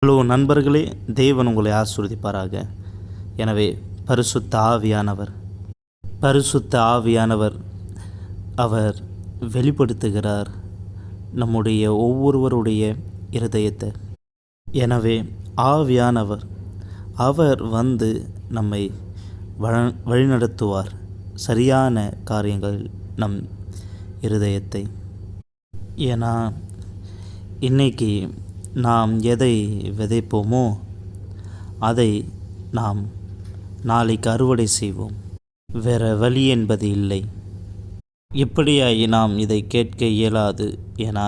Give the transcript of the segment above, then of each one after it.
Hello நண்பர்களே, தேவன் உங்களை ஆசீர்வதிப்பாராக. எனவே பரிசுத்த ஆவியானவர் அவர் வெளிப்படுத்துகிறார் நம்முடைய ஒவ்வொருவருடைய இருதயத்தை. எனவே ஆவியானவர் அவர் வந்து நம்மை வழிநடத்துவார் சரியான காரியங்களில் நம் இருதயத்தை. ஏன்னா இன்னைக்கு நாம் எதை விதைப்போமோ அதை நாம் நாளைக்கு அறுவடை செய்வோம். வேறு வழி என்பது இல்லை. இப்படியாய் நாம் இதை கேட்க இயலாது. ஏன்னா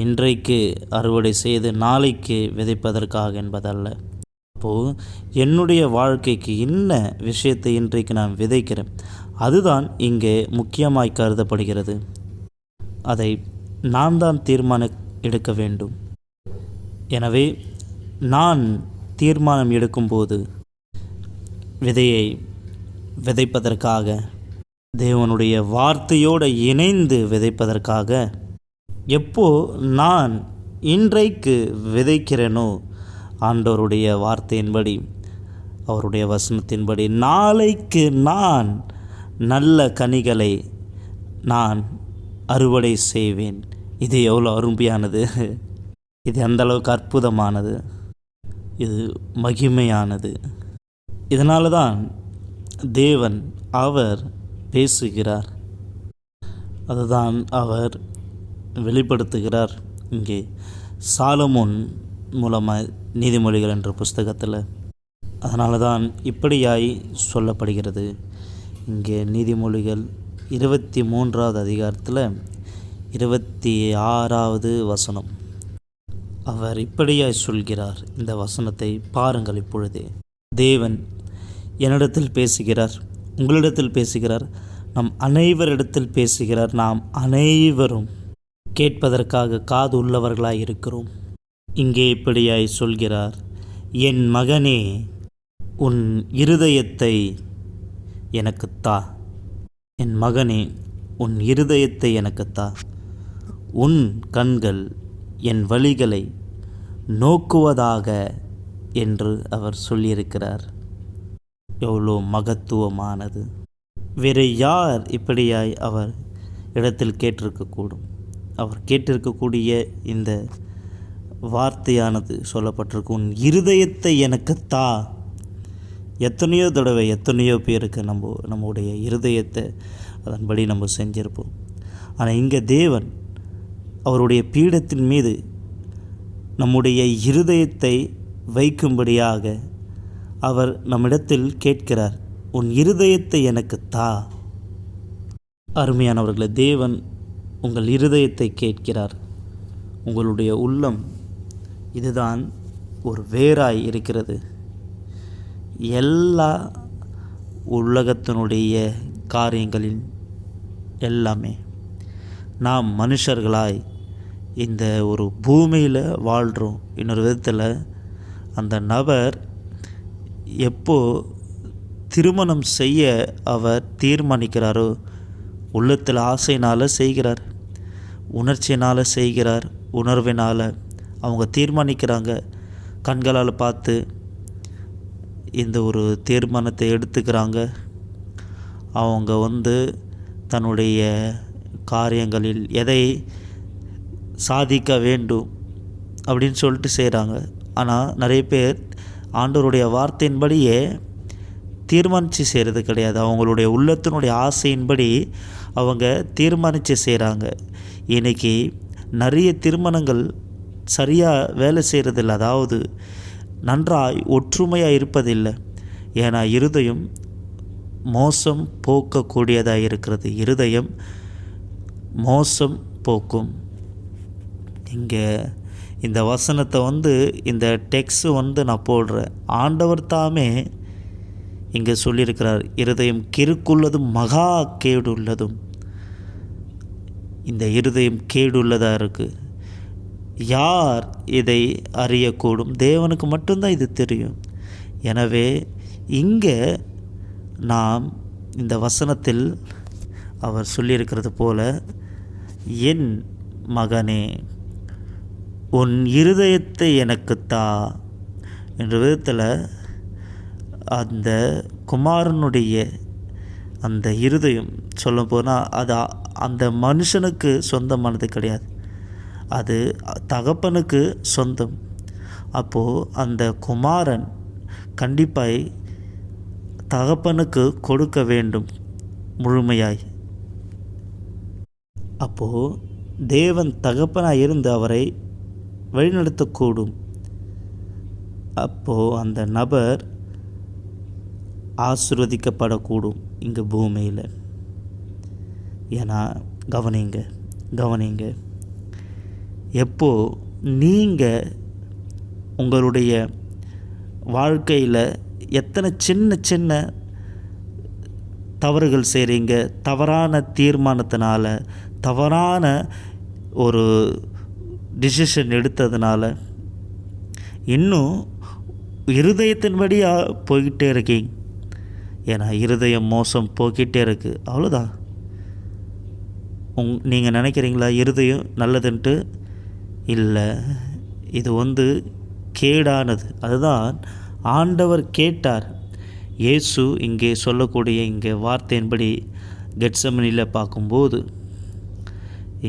இன்றைக்கு அறுவடை செய்து நாளைக்கு விதைப்பதற்காக என்பதல்ல. அப்போது என்னுடைய வாழ்க்கைக்கு என்ன விஷயத்தை இன்றைக்கு நான் விதைக்கிறேன், அதுதான் இங்கே முக்கியமாய் கருதப்படுகிறது. அதை நான் தான் தீர்மானம் எடுக்க வேண்டும். எனவே நான் தீர்மானம் எடுக்கும்போது விதையை விதைப்பதற்காக, தேவனுடைய வார்த்தையோடு இணைந்து விதைப்பதற்காக, எப்போ நான் இன்றைக்கு விதைக்கிறேனோ ஆண்டவருடைய வார்த்தையின்படி, அவருடைய வசனத்தின்படி, நாளைக்கு நான் நல்ல கனிகளை நான் அறுவடை செய்வேன். இது எவ்வளோ அருமையானது! இது அந்தளவுக்கு அற்புதமானது, இது மகிமையானது. இதனால தான் தேவன் அவர் பேசுகிறார், அதுதான் அவர் வெளிப்படுத்துகிறார் இங்கே சாலமோன் மூலமாக நீதிமொழிகள் என்ற புஸ்தகத்தில். அதனால தான் இப்படியாய் சொல்லப்படுகிறது. இங்கே நீதிமொழிகள் 23வது அதிகாரத்தில் 26வது வசனம் அவர் இப்படியாய் சொல்கிறார். இந்த வசனத்தை பாருங்கள். இப்பொழுதே தேவன் என்னிடத்தில் பேசுகிறார், உங்களிடத்தில் பேசுகிறார், நம் அனைவரிடத்தில் பேசுகிறார். நாம் அனைவரும் கேட்பதற்காக காது உள்ளவர்களாய் இருக்கிறோம். இங்கே இப்படியாய் சொல்கிறார், என் மகனே, உன் இருதயத்தை எனக்குத்தா. என் மகனே, உன் இருதயத்தை எனக்குத்தா. உன் கண்கள் என் வழிகளை நோக்குவதாக என்று அவர் சொல்லியிருக்கிறார். எவ்வளோ மகத்துவமானது! வேறு யார் இப்படியாய் அவர் இடத்தில் கேட்டிருக்கக்கூடும்? அவர் கேட்டிருக்கக்கூடிய இந்த வார்த்தையானது சொல்லப்பட்டிருக்கு, உன் இருதயத்தை எனக்குத்தா. எத்தனையோ தடவை எத்தனையோ பேருக்கு நம்முடைய இருதயத்தை அதன்படி நம்ம செஞ்சிருப்போம். ஆனால் இங்கே தேவன் அவருடைய பீடத்தின் மீது நம்முடைய இருதயத்தை வைக்கும்படியாக அவர் நம்மிடத்தில் கேட்கிறார், உன் இருதயத்தை எனக்குத்தா. அருமையானவர்களே, தேவன் உங்கள் இருதயத்தை கேட்கிறார். உங்களுடைய உள்ளம் இதுதான் ஒரு வேராய் இருக்கிறது. எல்லா உலகத்தினுடைய காரியங்களில் எல்லாமே நாம் மனுஷர்களாய் இந்த ஒரு பூமியில் வாழ்கிறோம். இன்னொரு விதத்தில் அந்த நபர் எப்போ திருமணம் செய்ய அவர் தீர்மானிக்கிறாரோ, உள்ளத்தில் ஆசையினால் செய்கிறார், உணர்ச்சியினால் செய்கிறார், உணர்வினால் அவங்க தீர்மானிக்கிறாங்க. கண்களால் பார்த்து இந்த ஒரு தீர்மானத்தை எடுத்துக்கிறாங்க. அவங்க தன்னுடைய காரியங்களில் எதை சாதிக்க வேண்டும் அப்படின்னு சொல்லிட்டு செய்கிறாங்க. ஆனால் நிறைய பேர் ஆண்டவருடைய வார்த்தையின்படியே தீர்மானித்து செய்கிறது கிடையாது. அவங்களுடைய உள்ளத்தினுடைய ஆசையின்படி அவங்க தீர்மானித்து செய்கிறாங்க. இன்றைக்கி நிறைய திருமணங்கள் சரியாக வேலை செய்கிறதில்லை, அதாவது நன்றாய் ஒற்றுமையாக இருப்பதில்லை. ஏன்னா இருதயம் மோசம் போக்கக்கூடியதாக இருக்கிறது. இருதயம் மோசம் போக்கும். இங்கே இந்த வசனத்தை இந்த டெக்ஸ்ட் நான் போடுறேன். ஆண்டவர் தாமே இங்கே சொல்லியிருக்கிறார், இருதயம் கிறுக்குள்ளதும் மகா கேடுள்ளதும். இந்த இருதயம் கேடுள்ளதாக இருக்குது. யார் இதை அறியக்கூடும்? தேவனுக்கு மட்டும்தான் இது தெரியும். எனவே இங்கே நாம் இந்த வசனத்தில் அவர் சொல்லியிருக்கிறது போல, என் மகனே, உன் இருதயத்தை எனக்குத்தா என்ற விதத்தில் அந்த குமாரனுடைய அந்த இருதயம் சொல்ல போனால் அது அந்த மனுஷனுக்கு சொந்தமானது கிடையாது, அது தகப்பனுக்கு சொந்தம். அப்போது அந்த குமாரன் கண்டிப்பாய் தகப்பனுக்கு கொடுக்க வேண்டும் முழுமையாய். அப்போது தேவன் தகப்பனாக இருந்து அவரை வழிநடத்தக்கூடும். அப்போது அந்த நபர் ஆசீர்வதிக்கப்படக்கூடும் இங்கே பூமியில். ஏன்னா கவனிங்க, எப்போ நீங்கள் உங்களுடைய வாழ்க்கையில் எத்தனை சின்ன சின்ன தவறுகள் செய்கிறீங்க, தவறான தீர்மானத்தினால, தவறான ஒரு டிசிஷன் எடுத்ததுனால இன்னும் இருதயத்தின்படி போய்கிட்டே இருக்கீங்க. ஏன்னா இருதயம் மோசம் போய்கிட்டே இருக்குது, அவ்வளோதான். நீங்கள் நினைக்கிறீங்களா இருதயம் நல்லதுன்ட்டு? இல்லை, இது கேடானது. அதுதான் ஆண்டவர் கேட்டார். இயேசு இங்கே சொல்லக்கூடிய இங்கே வார்த்தையின்படி கெத்செமனியில் பார்க்கும்போது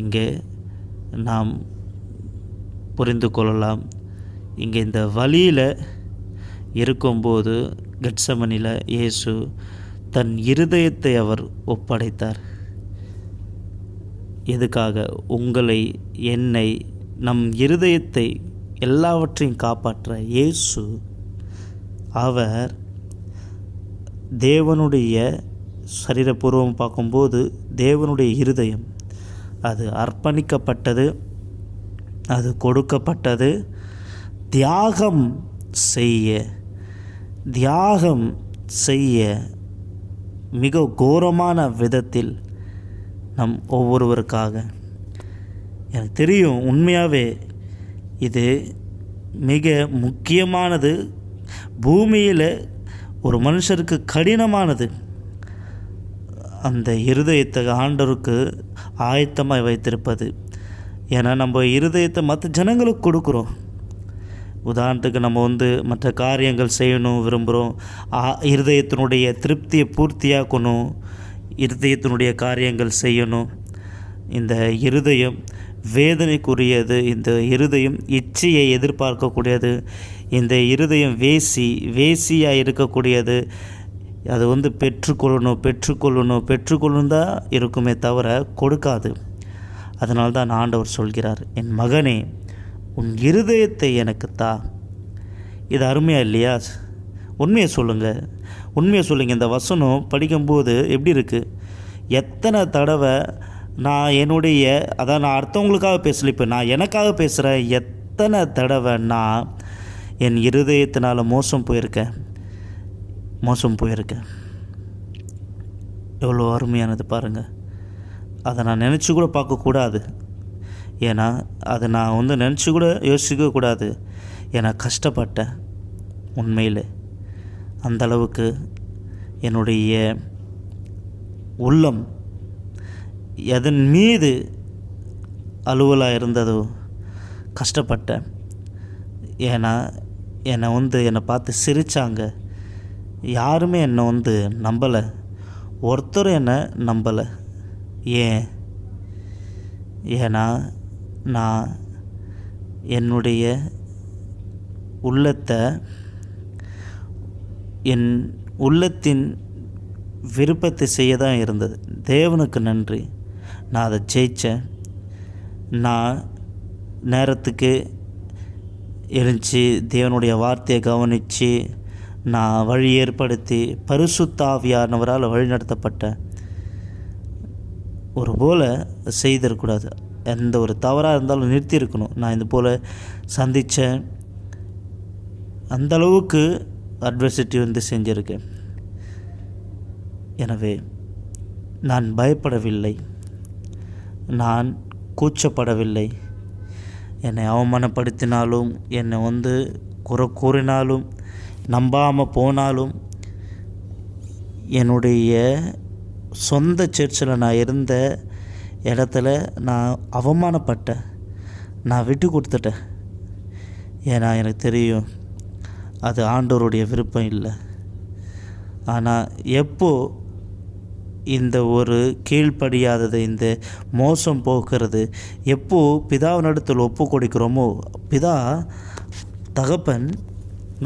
இங்கே நாம் புரிந்து கொள்ளலாம். இங்கே இந்த வழியில் இருக்கும்போது கெத்செமனியில் இயேசு தன் இருதயத்தை அவர் ஒப்படைத்தார். எதுக்காக? உங்களை, என்னை, நம் இருதயத்தை எல்லாவற்றையும் காப்பாற்ற இயேசு அவர் தேவனுடைய சரீரபூர்வம் பார்க்கும்போது தேவனுடைய இருதயம் அது அர்ப்பணிக்கப்பட்டது, அது கொடுக்கப்பட்டது. தியாகம் செய்ய மிக கோரமான விதத்தில் நம் ஒவ்வொருவருக்காக. எனக்கு தெரியும் உண்மையாகவே இது மிக முக்கியமானது, பூமியில் ஒரு மனுஷருக்கு கடினமானது. அந்த இருதயத்தை ஆண்டவருக்கு ஆயத்தமாக வைத்திருப்பது. ஏன்னா நம்ம இருதயத்தை மற்ற ஜனங்களுக்கு கொடுக்குறோம். உதாரணத்துக்கு நம்ம மற்ற காரியங்கள் செய்யணும் விரும்புகிறோம், இருதயத்தினுடைய திருப்தியை பூர்த்தியாக்கணும், இருதயத்தினுடைய காரியங்கள் செய்யணும். இந்த இருதயம் வேதனைக்குரியது, இந்த இருதயம் இச்சையை எதிர்பார்க்கக்கூடியது, இந்த இருதயம் வேசியாக இருக்கக்கூடியது. அது பெற்றுக்கொள்ளணும் தான் இருக்குமே தவிர கொடுக்காது. அதனால தான் ஆண்டவர் சொல்கிறார், என் மகனே உன் இருதயத்தை எனக்கு தா. இது அருமையாக இல்லையா? உண்மையை சொல்லுங்கள். இந்த வசனம் படிக்கும்போது எப்படி இருக்குது? எத்தனை தடவை நான் நான் அடுத்தவங்களுக்காக பேசல, இப்போ நான் எனக்காக பேசுகிறேன். எத்தனை தடவை நான் என் இருதயத்தினால் மோசம் போயிருக்கேன். எவ்வளோ அருமையானது பாருங்கள். அதை நான் நினச்சி கூட பார்க்கக்கூடாது. ஏன்னா அதை நான் நினச்சி கூட யோசிக்கக்கூடாது. ஏன்னா கஷ்டப்பட்டேன் உண்மையில். அந்தளவுக்கு என்னுடைய உள்ளம் எதன் மீது அலுவலாக இருந்ததோ கஷ்டப்பட்டேன். ஏன்னா என்னை பார்த்து சிரித்தாங்க. யாருமே என்னை நம்பலை, ஒருத்தரும் என்னை நம்பலை. ஏன்னா நான் என்னுடைய உள்ளத்தை, என் உள்ளத்தின் விருப்பத்தை செய்ய தான் இருந்தது. தேவனுக்கு நன்றி, நான் அதை ஜெயித்தேன். நான் நேரத்துக்கு எழுந்துச்சி தேவனுடைய வார்த்தையை கவனித்து நான் வழி ஏற்படுத்தி பரிசுத்த ஆவியானவரால் வழிநடத்தப்பட்டேன். ஒரு போல் செய்திருக்கக்கூடாது. எந்த ஒரு தவறாக இருந்தாலும் நிறுத்தி இருக்கணும். நான் இது போல் சந்தித்தேன். அந்தளவுக்கு அட்வர்சிட்டி செஞ்சுருக்கேன். எனவே நான் பயப்படவில்லை, நான் கூச்சப்படவில்லை. என்னை அவமானப்படுத்தினாலும், என்னை குறை கூறினாலும், நம்பாமல் போனாலும், என்னுடைய சொந்த சர்ச்சில் நான் இருந்த இடத்துல நான் அவமானப்பட்டேன், நான் விட்டு கொடுத்துட்டேன். ஏன்னா எனக்கு தெரியும் அது ஆண்டவருடைய விருப்பம் இல்லை. ஆனால் எப்போ இந்த ஒரு கீழ்ப்படியாதது, இந்த மோசம் போக்குறது எப்போ பிதாவினிடத்தில் ஒப்பு கொடுக்கிறோமோ, பிதா தகப்பன்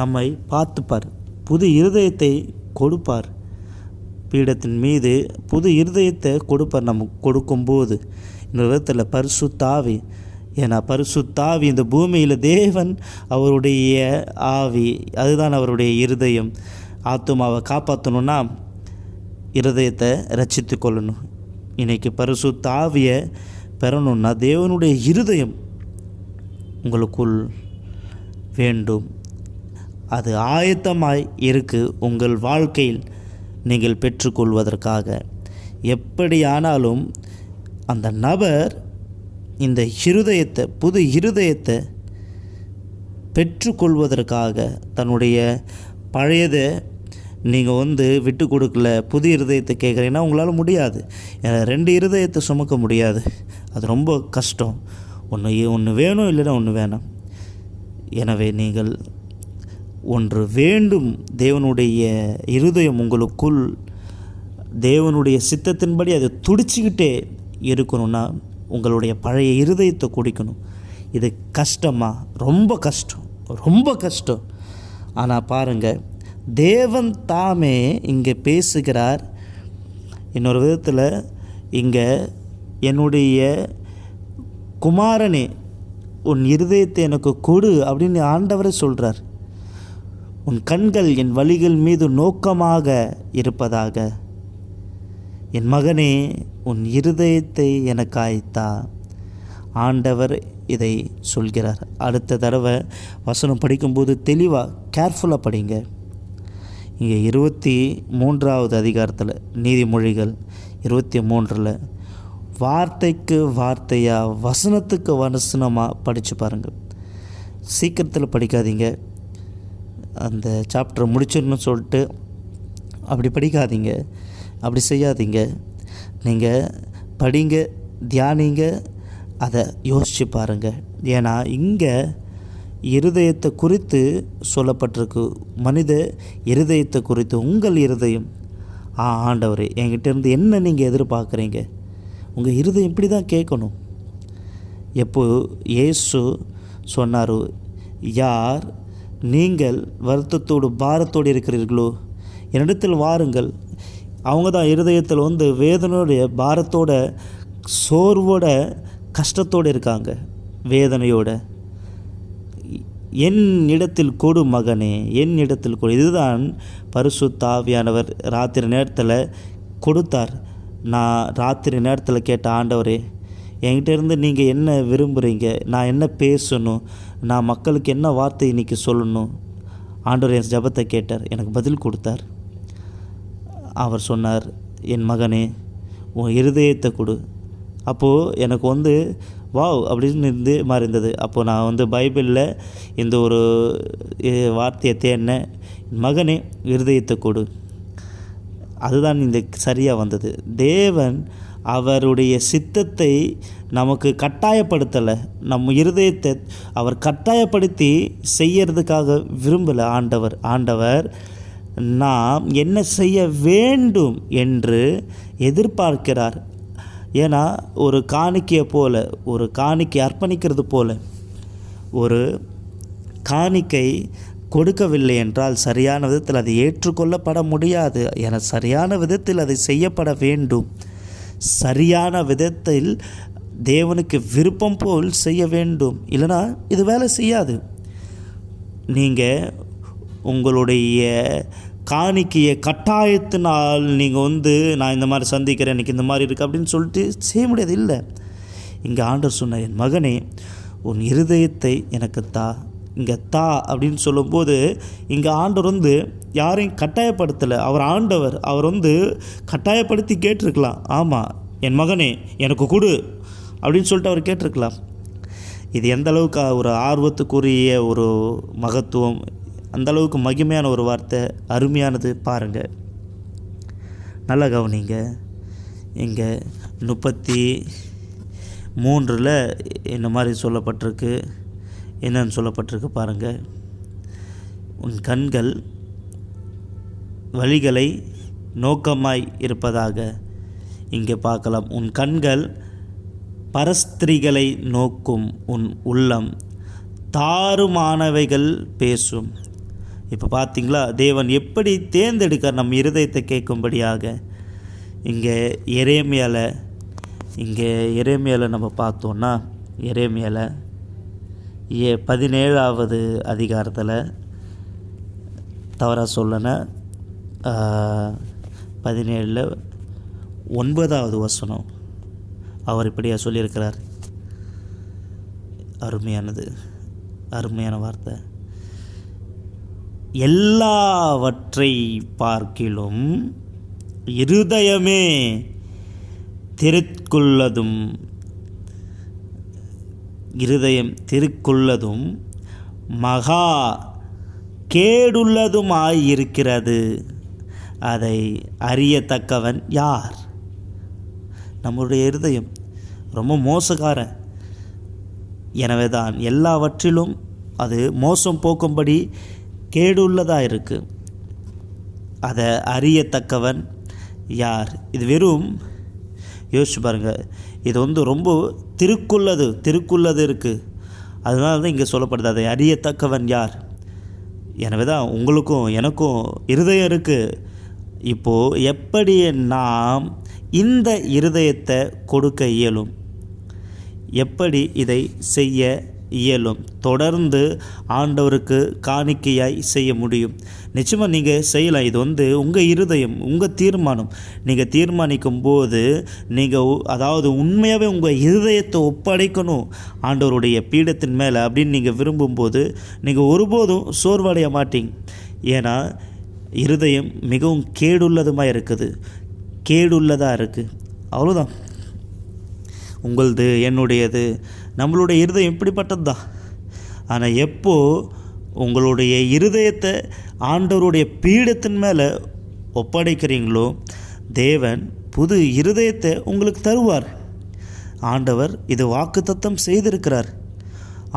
நம்மை பார்த்துப்பார், புது இருதயத்தை கொடுப்பார். பீடத்தின் மீது புது இருதயத்தை கொடுப்பார். நம்ம கொடுக்கும்போது இந்த விதத்தில் பரிசுத்த ஆவி, ஏன்னா பரிசுத்த ஆவி இந்த பூமியில் தேவன் அவருடைய ஆவி, அதுதான் அவருடைய இருதயம். ஆத்துமாவை காப்பாற்றணுன்னா இருதயத்தை ரட்சித்து கொள்ளணும். இன்றைக்கி பரிசுத்த ஆவியை பெறணுன்னா தேவனுடைய இருதயம் உங்களுக்குள் வேண்டும். அது ஆயத்தமாய் இருக்குது உங்கள் வாழ்க்கையில் நீங்கள் பெற்றுக்கொள்வதற்காக. எப்படியானாலும் அந்த நபர் இந்த இருதயத்தை, புது இருதயத்தை பெற்றுக்கொள்வதற்காக தன்னுடைய பழையதை நீங்கள் விட்டு கொடுக்கல, புது இருதயத்தை கேட்குறீங்கன்னா உங்களால் முடியாது. 2 இருதயத்தை சுமக்க முடியாது, அது ரொம்ப கஷ்டம். ஒன்று வேணும், இல்லைன்னா ஒன்று வேணாம். எனவே நீங்கள் ஒன்று வேண்டும். தேவனுடைய இருதயம் உங்களுக்குள் தேவனுடைய சித்தத்தின்படி அதை துடிச்சிக்கிட்டே இருக்கணும்னா உங்களுடைய பழைய இருதயத்தை குடிக்கணும். இது கஷ்டமா? ரொம்ப கஷ்டம், ரொம்ப கஷ்டம். ஆனால் பாருங்கள், தேவன் தாமே இங்கே பேசுகிறார். இன்னொரு விதத்தில் இங்கே என்னுடைய குமாரனே உன் இருதயத்தை எனக்கு கொடு அப்படின்னு ஆண்டவரே சொல்கிறார். உன் கண்கள் என் வழிகள் மீது நோக்கமாக இருப்பதாக. என் மகனே உன் இருதயத்தை எனக்காய்த்தா. ஆண்டவர் இதை சொல்கிறார். அடுத்த தடவை வசனம் படிக்கும்போது தெளிவாக கேர்ஃபுல்லாக படிங்க. இங்கே 23வது அதிகாரத்தில் நீதிமொழிகள் 23 வார்த்தைக்கு வார்த்தையாக, வசனத்துக்கு வசனமாக படித்து பாருங்கள். சீக்கிரத்தில் படிக்காதீங்க. அந்த சாப்டரை முடிச்சிடணும்னு சொல்லிட்டு அப்படி படிக்காதீங்க, அப்படி செய்யாதீங்க. நீங்கள் படிங்க, தியானிங்க, அதை யோசித்து பாருங்கள். ஏன்னா இங்கே இருதயத்தை குறித்து சொல்லப்பட்டிருக்கு. மனித இருதயத்தை குறித்து உங்கள் இருதயம். ஆண்டவரே என்கிட்டேருந்து என்ன நீங்கள் எதிர்பார்க்குறீங்க? உங்கள் இருதயம் இப்படி தான் கேட்கணும். எப்போ இயேசு சொன்னார், யார் நீங்கள் வருத்தத்தோடு பாரத்தோடு இருக்கிறீர்களோ என்னிடத்தில் வாருங்கள். அவங்க தான் இருதயத்தில் வேதனையோடைய பாரத்தோட, சோர்வோட, கஷ்டத்தோடு இருக்காங்க, வேதனையோட. என் இடத்தில் கொடு மகனே, என் இடத்தில் கொடு. இதுதான் பரிசுத்த ஆவியானவர் ராத்திரி நேரத்தில் கொடுத்தார். நான் ராத்திரி நேரத்தில் கேட்ட, ஆண்டவரே என்கிட்ட இருந்து நீங்கள் என்ன விரும்புகிறீங்க, நான் என்ன பேசணும், நான் மக்களுக்கு என்ன வார்த்தை இன்றைக்கி சொல்லணும். ஆண்டவர் என் ஜெபத்தை கேட்டார், எனக்கு பதில் கொடுத்தார். அவர் சொன்னார், என் மகனே உன் இருதயத்தை கொடு. அப்போது எனக்கு வாவ் அப்படின்னு மாதிரி இருந்தது. அப்போது நான் பைபிளில் இந்த ஒரு வார்த்தையை தேடினேன், மகனே இருதயத்தை கொடு. அதுதான் இந்த சரியாக வந்தது. தேவன் அவருடைய சித்தத்தை நமக்கு கட்டாயப்படுத்தலை. நம்ம இருதயத்தை அவர் கட்டாயப்படுத்தி செய்யறதுக்காக விரும்பலை. ஆண்டவர் நாம் என்ன செய்ய வேண்டும் என்று எதிர்பார்க்கிறார். ஏன்னா ஒரு காணிக்கையை போல, ஒரு காணிக்கை அர்ப்பணிக்கிறது போல, ஒரு காணிக்கை கொடுக்கவில்லை என்றால் சரியான விதத்தில் அது ஏற்றுக்கொள்ளப்பட முடியாது. என சரியான விதத்தில் அதை செய்யப்பட வேண்டும். சரியான விதத்தில் தேவனுக்கு விருப்பம் போல் செய்ய வேண்டும். இல்லைனா இது வேலை செய்யாது. நீங்கள் உங்களுடைய காணிக்கையை கட்டாயத்தினால் நீங்கள் நான் இந்த மாதிரி சந்திக்கிறேன், எனக்கு இந்த மாதிரி இருக்குது அப்படின்னு சொல்லிட்டு செய்ய முடியாது. இல்லை, இங்கே ஆண்டவர் சொன்னார், என் மகனே உன் இருதயத்தை எனக்கு தா. இங்கே தா அப்படின்னு சொல்லும்போது இங்கே ஆண்டவர் யாரையும் கட்டாயப்படுத்தலை. அவர் ஆண்டவர். அவர் கட்டாயப்படுத்தி கேட்டிருக்கலாம். ஆமாம் என் மகனே எனக்கு கொடு அப்படின்னு சொல்லிட்டு அவர் கேட்டிருக்கலாம். இது எந்த அளவுக்கு ஒரு ஆர்வத்துக்குரிய ஒரு மகத்துவம், அந்தளவுக்கு மகிமையான ஒரு வார்த்தை, அருமையானது. பாருங்கள், நல்லா கவனிங்க. இங்கே 33 இந்த மாதிரி சொல்லப்பட்டிருக்கு. என்னன்னு சொல்லப்பட்டிருக்கு பாருங்கள். உன் கண்கள் வழிகளை நோக்கமாய் இருப்பதாக இங்கே பார்க்கலாம். உன் கண்கள் பரஸ்திரிகளை நோக்கும், உன் உள்ளம் தாறுமானவைகள் பேசும். இப்போ பார்த்தீங்களா, தேவன் எப்படி தேர்ந்தெடுக்க நம் இருதயத்தை கேட்கும்படியாக. இங்கே எரேமியாவில் நம்ம பார்த்தோன்னா, எரேமியாவில் 17வது அதிகாரத்தில் தவறாக சொல்லன 17 9வது வசனம் அவர் இப்படியா சொல்லியிருக்கிறார். அருமையான வார்த்தை. எல்லாவற்றை பார்க்கிலும் இருதயமே திருக்குள்ளதும் மகா கேடுள்ளதுமாயிருக்கிறது, அதை அறியத்தக்கவன் யார்? நம்முடைய இருதயம் ரொம்ப மோசக்காரன். எனவே தான் எல்லாவற்றிலும் அது மோசம் போக்கும்படி கேடுள்ளதாக இருக்குது. அதை அறியத்தக்கவன் யார்? இது வெறும் யோசிச்சு பாருங்கள், இது ரொம்ப திருக்குள்ளது இருக்குது. அதனால தான் இங்கே சொல்லப்படுது, அதை அறியத்தக்கவன் யார்? எனவே தான் உங்களுக்கும் எனக்கும் இருதயம் இருக்குது. இப்போது எப்படி நாம் இந்த இருதயத்தை கொடுக்க இயலும்? எப்படி இதை செய்ய இயலும்? தொடர்ந்து ஆண்டவருக்கு காணிக்கையாய் செய்ய முடியும். நிச்சயமாக நீங்கள் செய்யலாம். இது உங்கள் இருதயம், உங்கள் தீர்மானம். நீங்கள் தீர்மானிக்கும் போது அதாவது உண்மையாகவே உங்கள் இருதயத்தை ஒப்படைக்கணும் ஆண்டவருடைய பீடத்தின் மேலே அப்படின்னு நீங்கள் விரும்பும்போது நீங்கள் ஒருபோதும் சோர்வடைய மாட்டீங்க. ஏன்னா இருதயம் மிகவும் கேடுள்ளதாக இருக்குது. அவ்வளோதான். உங்களது, என்னுடையது, நம்மளுடைய இருதயம் இப்படிப்பட்டது தான். ஆனால் எப்போ உங்களுடைய இருதயத்தை ஆண்டவருடைய பீடத்தின் மேலே ஒப்படைக்கிறீங்களோ தேவன் புது இருதயத்தை உங்களுக்கு தருவார். ஆண்டவர் இது வாக்குத்தத்தம் செய்திருக்கிறார்.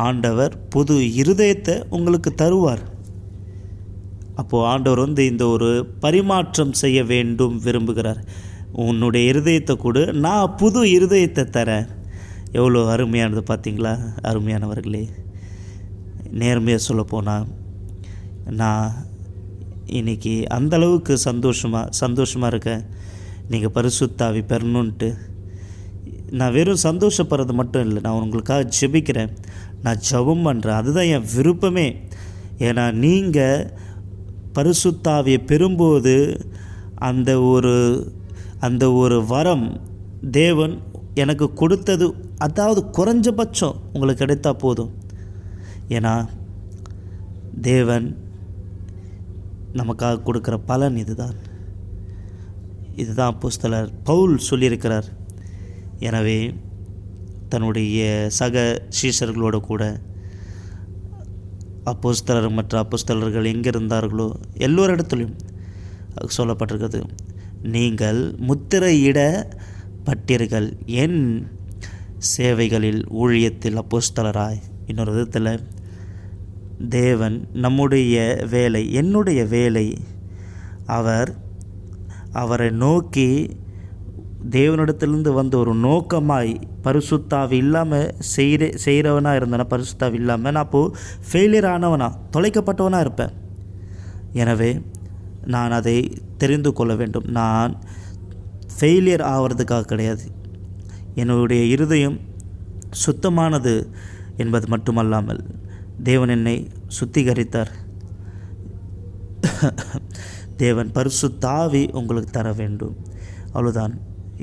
ஆண்டவர் புது இருதயத்தை உங்களுக்கு தருவார். அப்போது ஆண்டவர் இந்த ஒரு பரிமாற்றம் செய்ய வேண்டும் விரும்புகிறார். உன்னுடைய இருதயத்தை கொடு, நான் புது இருதயத்தை தரேன். எவ்வளோ அருமையானது பார்த்தீங்களா? அருமையானவர்களே, நேர்மையாக சொல்லப்போனால் நான் இன்றைக்கி அந்தளவுக்கு சந்தோஷமாக இருக்கேன். நீங்கள் பரிசுத்த ஆவி பெறணுன்ட்டு நான் வெறும் சந்தோஷப்படுறது மட்டும் இல்லை, நான் உங்களுக்காக ஜெபிக்கிறேன், நான் ஜெபம் பண்ணுறேன். அதுதான் என் விருப்பமே. ஏன்னா நீங்கள் பரிசுத்த ஆவியை பெறும்போது அந்த ஒரு வரம் தேவன் எனக்கு கொடுத்தது, அதாவது குறைஞ்சபட்சம் உங்களுக்கு கிடைத்தா போதும். ஏன்னா தேவன் நமக்காக கொடுக்குற பலன் இதுதான் அப்போஸ்தலர் பவுல் சொல்லியிருக்கிறார். எனவே தன்னுடைய சக சீஷர்களோடு கூட மற்ற அப்போஸ்தலர்கள் எங்கே இருந்தார்களோ எல்லோரிடத்துலையும் சொல்லப்பட்டிருக்கிறது, நீங்கள் முத்திரையிடப்பட்டீர்கள் என் சேவைகளில் ஊழியத்தில் அப்போஸ்தலராய். இன்னொரு விதத்தில் தேவன் நம்முடைய வேலை, என்னுடைய வேலை, அவரை நோக்கி தேவனிடத்திலிருந்து வந்த ஒரு நோக்கமாய் பரிசுத்தாவி இல்லாமல் செய்கிறவனாக இருந்தேன்னா, பரிசுத்தாவி இல்லாமல் நான் அப்போது ஃபெயிலியர் ஆனவனா, தொலைக்கப்பட்டவனாக இருப்பேன். எனவே நான் அதை தெரிந்து கொள்ள வேண்டும். நான் ஃபெயிலியர் ஆகிறதுக்காக கிடையாது. என்னுடைய இருதயம் சுத்தமானது என்பது மட்டுமல்லாமல் தேவன் என்னை சுத்திகரித்தார். தேவன் பரிசுத்த ஆவி உங்களுக்கு தர வேண்டும், அவ்வளோதான்.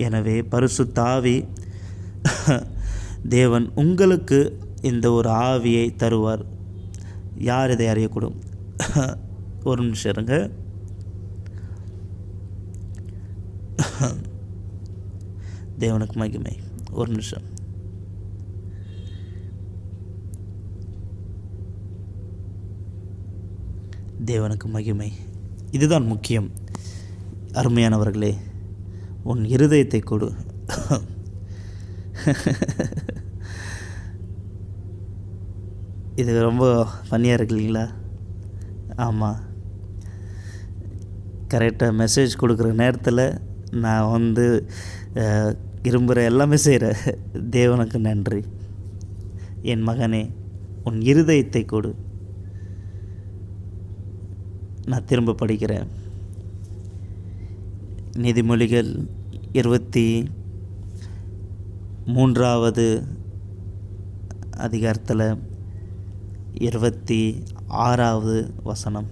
எனவே பரிசுத்த ஆவி தேவன் உங்களுக்கு இந்த ஒரு ஆவியை தருவார். யார் இதை அறியக்கூடும்? ஒரு நிமிஷம் இருங்க. தேவனுக்கு மகிமை. ஒரு நிமிஷம். தேவனுக்கு மகிமை. இதுதான் முக்கியம். அருமையானவர்களே, உன் இருதயத்தை கொடு. இது ரொம்ப ஃபன்னியாக இருக்கு இல்லைங்களா? ஆமாம், கரெக்டாக மெசேஜ் கொடுக்குற நேரத்தில் நான் விரும்புகிற எல்லாமே செய்கிறேன். தேவனுக்கு நன்றி. என் மகனே, உன் இருதயத்தை கொடு. நான் திரும்ப படிக்கிறேன். நீதிமொழிகள் 23வது அதிகாரத்தில் 26வது வசனம்.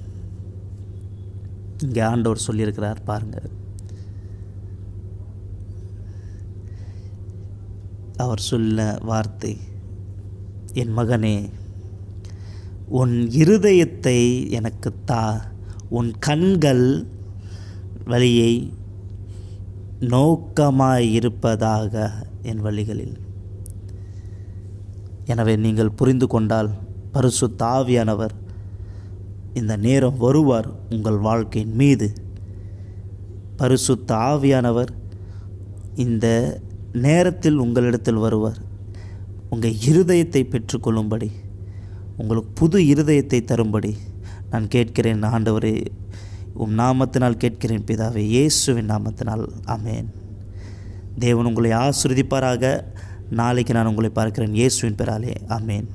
இங்கே ஆண்டவர் சொல்லியிருக்கிறார் பாருங்கள். அவர் சொல்ல வார்த்தை, என் மகனே, உன் இருதயத்தை எனக்கு தா, உன் கண்கள் வழியை நோக்கமாயிருப்பதாக என் வழிகளில். எனவே நீங்கள் புரிந்து கொண்டால் பரிசுத்த ஆவியானவர் இந்த நேரம் வருவார் உங்கள் வாழ்க்கையின் மீது. பரிசுத்த ஆவியானவர் இந்த நேரத்தில் உங்களிடத்தில் வருவார். உங்கள் இருதயத்தை பெற்றுக்கொள்ளும்படி, உங்களுக்கு புது இருதயத்தை தரும்படி நான் கேட்கிறேன். ஆண்டவரே, உம் நாமத்தினால் கேட்கிறேன் பிதாவே, இயேசுவின் நாமத்தினால், ஆமென். தேவன் உங்களை ஆசீர்வதிப்பாராக. நாளைக்கு நான் உங்களை பார்க்கிறேன். இயேசுவின் பெயராலே, ஆமென்.